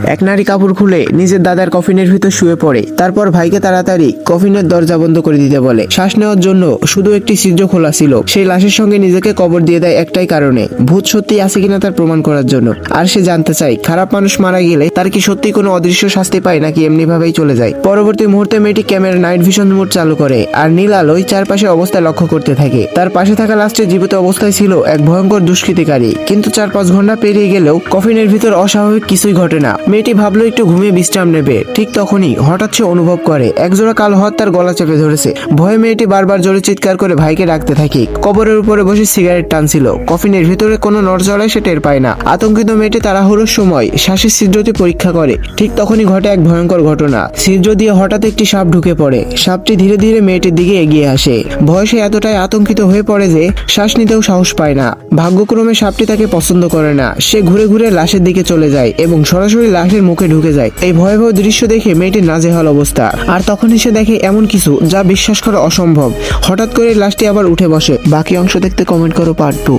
এক নারী কাপড় খুলে নিজের দাদার কফিনের ভিতর শুয়ে পড়ে। তারপর ভাইকে তাড়াতাড়ি কফিনের দরজা বন্ধ করে দিতে বলে। শ্বাস নেওয়ার জন্য শুধু একটি ছিদ্র খোলা ছিল। সেই লাশের সঙ্গে নিজেকে কবর দিয়ে দেয় একটাই কারণে, ভূত সত্যি আছে কিনা তার প্রমাণ করার জন্য। আর সে জানতে চায় খারাপ মানুষ মারা গেলে তার কি সত্যি কোনো অদৃশ্য শাস্তি পায় নাকি এমনি ভাবেই চলে যায়। পরবর্তী মুহূর্তে মেয়েটি ক্যামেরা নাইট ভিশন মোড চালু করে আর নীল আলোয় চারপাশে অবস্থা লক্ষ্য করতে থাকে। তার পাশে থাকা লাশটি জীবিত অবস্থায় ছিল এক ভয়ঙ্কর দুষ্কৃতিকারী। কিন্তু 4-5 ঘন্টা পেরিয়ে গেলেও কফিনের ভিতর অস্বাভাবিক কিছুই ঘটে না। মেয়েটি ভাবলো একটু ঘুমিয়ে বিশ্রাম নেবে। ঠিক তখনই হঠাৎ সে অনুভব করে একজোড়া কালো হাত তার গলা চেপে ধরেছে। ভয়ে মেয়েটি বারবার জোরে চিৎকার করে ভাইকে ডাকতে থাকে। কবরের উপরে বসে সিগারেট টানছিল। কফিনের ভিতরে কোনো নড়চড়ায় সে টের পায় না। আতঙ্কিত মেয়েটি তাড়াহুড়োর সময় শ্বাসের ছিদ্রটি পরীক্ষা করে। ঠিক তখনই ঘটে এক ভয়ঙ্কর ঘটনা। ছিদ্র দিয়ে হঠাৎ একটি সাপ ঢুকে পড়ে। সাপটি ধীরে ধীরে মেয়েটির দিকে এগিয়ে আসে। ভয়ে সে এতটাই আতঙ্কিত হয়ে পড়ে যে শ্বাস নিতেও সাহস পায় না। ভাগ্যক্রমে সাপটি তাকে পছন্দ করে না। সে ঘুরে ঘুরে লাশের দিকে চলে যায় এবং সরাসরি লাশের মুখে ঢুকে যায়। এই ভয়াবহ দৃশ্য দেখে মেয়েটির নাজেহাল অবস্থা। আর তখনই সে দেখে এমন কিছু যা বিশ্বাস করা অসম্ভব। হঠাৎ করে লাশটি আবার উঠে বসে। বাকি অংশ দেখতে কমেন্ট করো পার্ট 2।